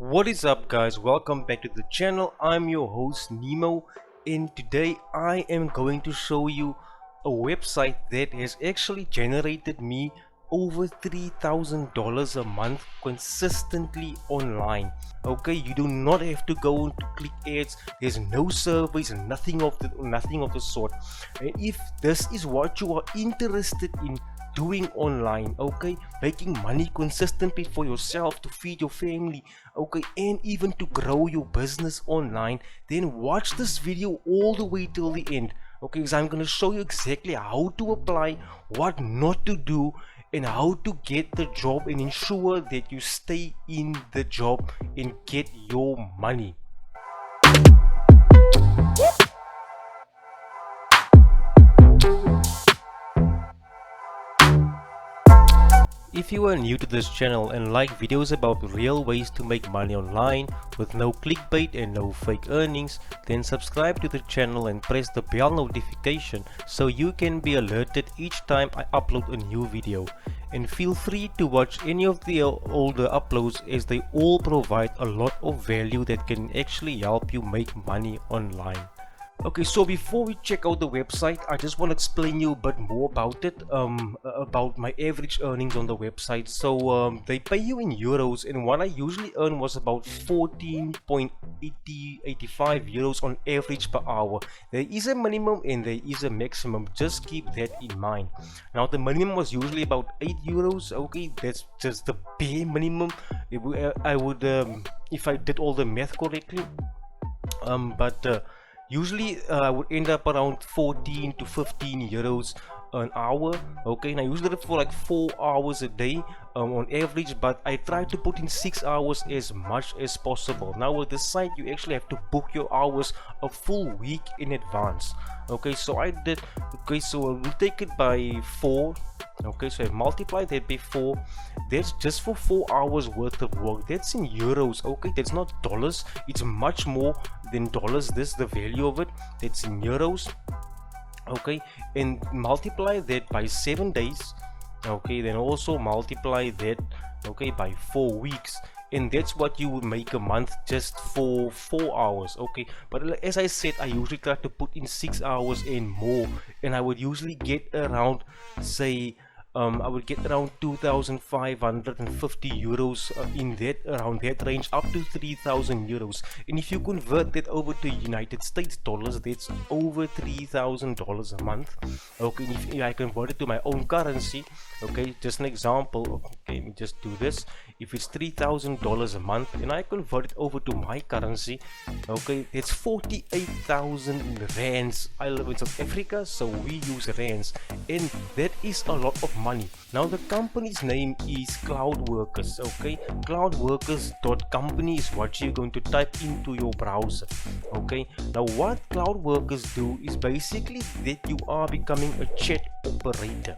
What is up, guys? Welcome back to the channel. I'm your host Nemo, and today I am going to show you a website that has actually generated me over $3,000 a month consistently online. Okay, you do not have to go into click ads. There's no surveys, nothing of the sort. And if this is what you are interested in doing online, okay, making money consistently for yourself to feed your family, okay, and even to grow your business online, then watch this video all the way till the end, okay, because I'm going to show you exactly how to apply, what not to do, and how to get the job and ensure that you stay in the job and get your money. If you are new to this channel and like videos about real ways to make money online with no clickbait and no fake earnings, then subscribe to the channel and press the bell notification so you can be alerted each time I upload a new video. And feel free to watch any of the older uploads, as they all provide a lot of value that can actually help you make money online. Okay, so before we check out the website, I just want to explain you a bit more about it, about my average earnings on the website. So they pay you in euros, and what I usually earn was about 14.85 euros on average per hour. There is a minimum and there is a maximum, just keep that in mind. Now the minimum was usually about 8 euros, okay, that's just the bare minimum. I would, if I did all the math correctly, usually I would end up around 14 to 15 euros an hour, okay, and I usually do it for like 4 hours a day on average, but I try to put in 6 hours as much as possible. Now with this site, you actually have to book your hours a full week in advance, okay, so I did, okay, so we'll take it by 4. Okay, so I multiply that by 4. That's just for 4 hours worth of work. That's in euros, okay, that's not dollars. It's much more than dollars. This, the value of it, that's in euros, okay, and multiply that by 7 days, okay, then also multiply that, okay, by 4 weeks, and that's what you would make a month just for 4 hours, okay. But as I said, I usually try to put in 6 hours and more, and I would usually get around, say, I would get around 2,550 euros in that, around that range, up to 3,000 euros. And if you convert that over to United States dollars, that's over $3,000 a month, okay. And if I convert it to my own currency, okay, just an example, okay, let me just do this. If it's $3,000 a month and I convert it over to my currency, okay, it's 48,000 rands. I live in South Africa, so we use rands, and that is a lot of money. Now the company's name is Cloudworkers, okay. Cloudworkers.company is what you're going to type into your browser, okay. Now what Cloudworkers do is basically that you are becoming a chat operator.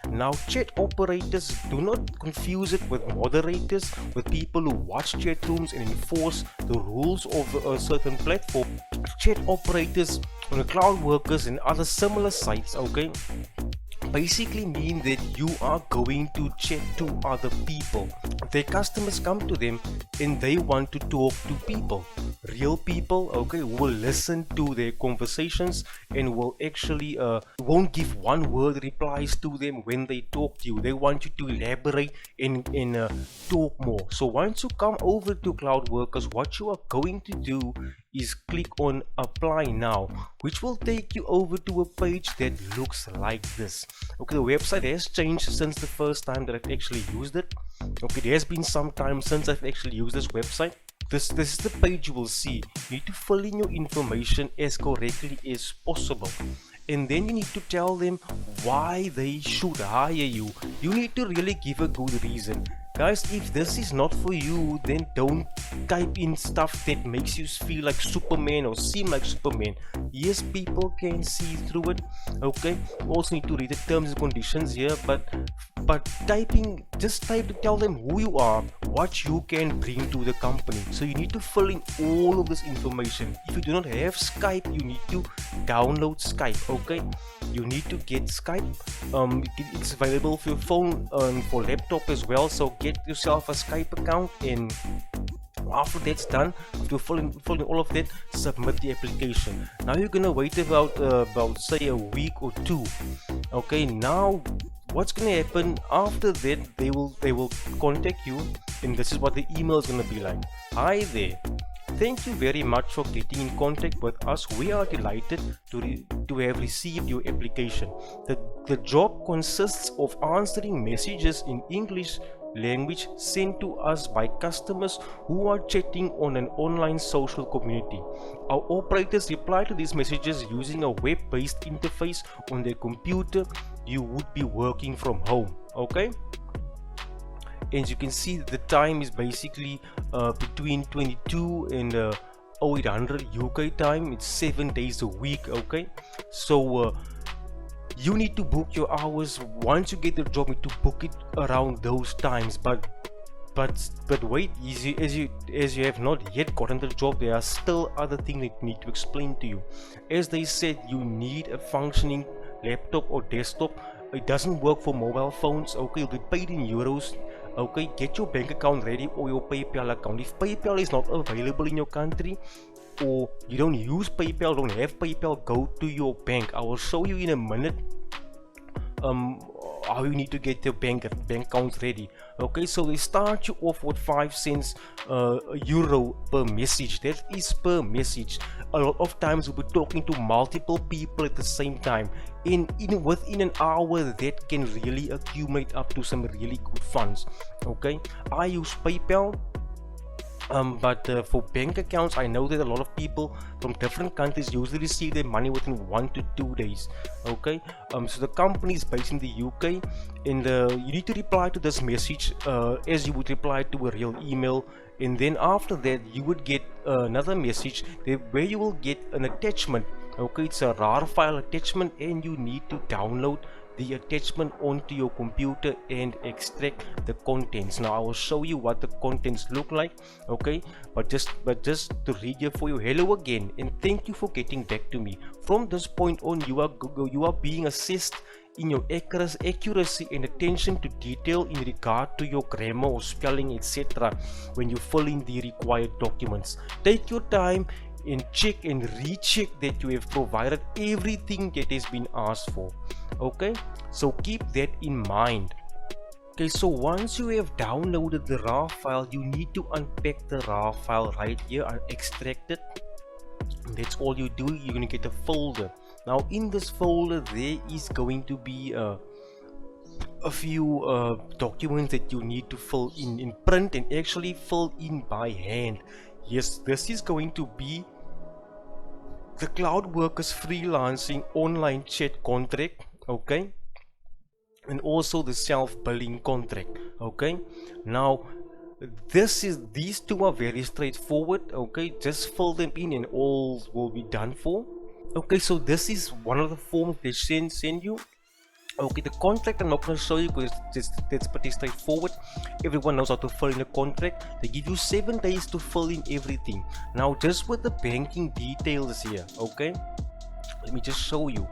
Now chat operators, do not confuse it with moderators, with people who watch chat rooms and enforce the rules of a certain platform. Chat operators on Cloudworkers and other similar sites, okay, basically mean that you are going to chat to other people. Their customers come to them and they want to talk to people, real people, okay, who will listen to their conversations and will actually won't give one word replies to them when they talk to you. They want you to elaborate and talk more. So once you come over to Cloudworkers, what you are going to do is click on apply now, which will take you over to a page that looks like this. Okay, the website has changed since the first time that I've actually used it. Okay, there has been some time since I've actually used this website. This is the page you will see. You need to fill in your information as correctly as possible, and then you need to tell them why they should hire you. You need to really give a good reason. Guys, if this is not for you, then don't type in stuff that makes you feel like Superman or seem like Superman. Yes, people can see through it, okay. You also need to read the terms and conditions here, but typing, just type to tell them who you are, what you can bring to the company. So you need to fill in all of this information. If you do not have Skype, you need to download Skype, okay. You need to get Skype. It's available for your phone and for laptop as well, so get yourself a Skype account, and After that's done, after filling all of that, submit the application. Now you're gonna wait about say a week or two. Okay, now what's gonna happen after that? They will contact you, and this is what the email is gonna be like. Hi there. Thank you very much for getting in contact with us. We are delighted to have received your application. The job consists of answering messages in English language sent to us by customers who are chatting on an online social community. Our operators reply to these messages using a web-based interface on their computer. You would be working from home. Okay? As you can see, the time is basically between 22 and 0800 UK time. It's 7 days a week. Okay, so you need to book your hours. Once you get the job, you need to book it around those times. But wait, as you have not yet gotten the job, there are still other things that need to explain to you. As they said, you need a functioning laptop or desktop. It doesn't work for mobile phones. Okay, you'll be paid in euros. Okay, get your bank account ready or your PayPal account. If PayPal is not available in your country, or you don't use PayPal, don't have PayPal, go to your bank. I will show you in a minute how you need to get your bank account ready. Okay, so they start you off with 5 cents euro per message. That is per message. A lot of times we'll be talking to multiple people at the same time. Within an hour, that can really accumulate up to some really good funds. Okay, I use PayPal. But for bank accounts, I know that a lot of people from different countries usually receive their money within 1 to 2 days. Okay, so the company is based in the UK, and you need to reply to this message as you would reply to a real email, and then after that you would get another message where you will get an attachment. Okay, it's a RAR file attachment, and you need to download the attachment onto your computer and extract the contents. Now I will show you what the contents look like. Okay, but just to read here for you. Hello again, and thank you for getting back to me. From this point on, you are being assessed in your accuracy and attention to detail in regard to your grammar or spelling, etc. when you fill in the required documents. Take your time and check and recheck that you have provided everything that has been asked for. Okay, so keep that in mind. Okay, so once you have downloaded the RAR file, you need to unpack the RAR file right here and extract it. That's all you do. You're going to get a folder. Now in this folder there is going to be a few documents that you need to fill in print and actually fill in by hand. Yes, this is going to be the Cloud Workers freelancing online chat contract. Okay, and also the self-billing contract. Okay, now these two are very straightforward. Okay, just fill them in and all will be done for. Okay, so this is one of the forms they send you. Okay, the contract I'm not going to show you because that's pretty straightforward. Everyone knows how to fill in a contract. They give you 7 days to fill in everything. Now just with the banking details here. Okay, let me just show you.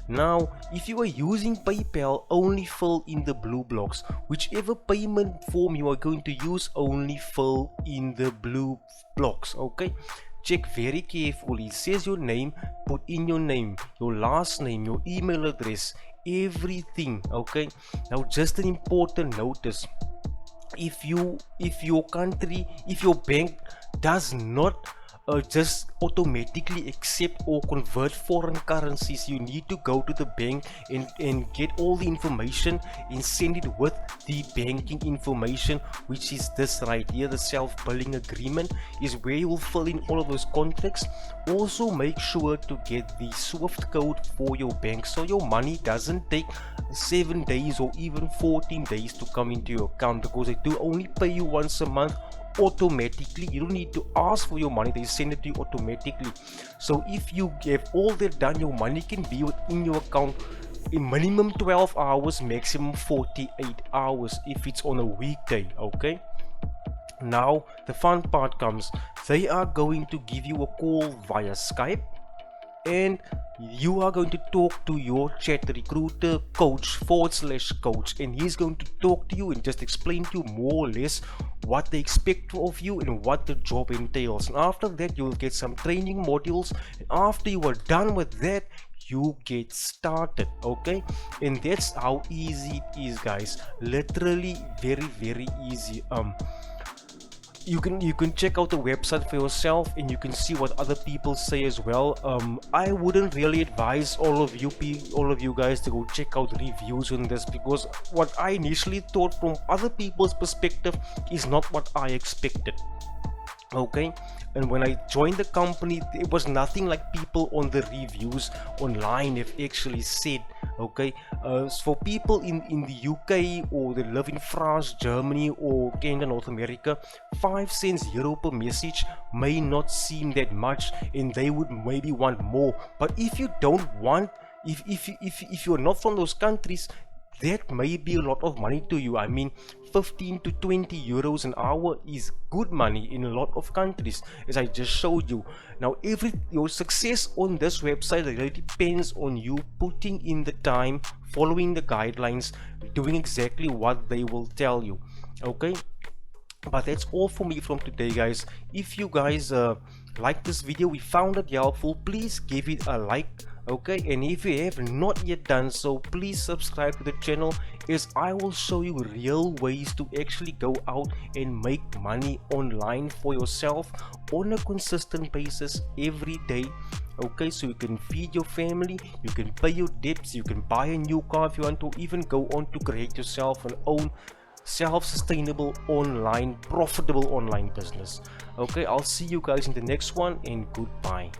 Now if you are using PayPal, only fill in the blue blocks. Whichever payment form you are going to use, only fill in the blue blocks. Okay, check very carefully. It says your name, put in your name, your last name, your email address, everything. Okay, now just an important notice: if your bank does not just automatically accept or convert foreign currencies, you need to go to the bank and get all the information and send it with the banking information, which is this right here. The self-billing agreement is where you will fill in all of those contracts. Also make sure to get the SWIFT code for your bank, so your money doesn't take 7 days or even 14 days to come into your account, because they do only pay you once a month automatically. You don't need to ask for your money, they send it to you automatically. So if you have all that done, your money can be within your account in minimum 12 hours, maximum 48 hours if it's on a weekday. Okay, now the fun part comes. They are going to give you a call via Skype. and you are going to talk to your chat recruiter coach / coach, and he's going to talk to you and just explain to you more or less what they expect of you and what the job entails. And after that, you'll get some training modules, and after you are done with that, you get started. Okay, and that's how easy it is, guys. Literally very easy. You can check out the website for yourself, and you can see what other people say as well. I wouldn't really advise all of you guys to go check out reviews on this, because what I initially thought from other people's perspective is not what I expected. Okay, and when I joined the company, it was nothing like people on the reviews online have actually said. Okay, for people in the UK, or they live in France, Germany, or Canada, North America, 5 cents euro per message may not seem that much, and they would maybe want more. But if you don't want, if you're not from those countries, that may be a lot of money to you. I mean, 15 to 20 euros an hour is good money in a lot of countries, as I just showed you. Now, your success on this website really depends on you putting in the time, following the guidelines, doing exactly what they will tell you. Okay, but that's all for me from today, guys. If you guys like this video, we found it helpful, please give it a like. Okay, and if you have not yet done so, please subscribe to the channel, as I will show you real ways to actually go out and make money online for yourself on a consistent basis every day. Okay, so you can feed your family, you can pay your debts, you can buy a new car if you want to, even go on to create yourself an own self-sustainable online, profitable online business. Okay, I'll see you guys in the next one, and goodbye.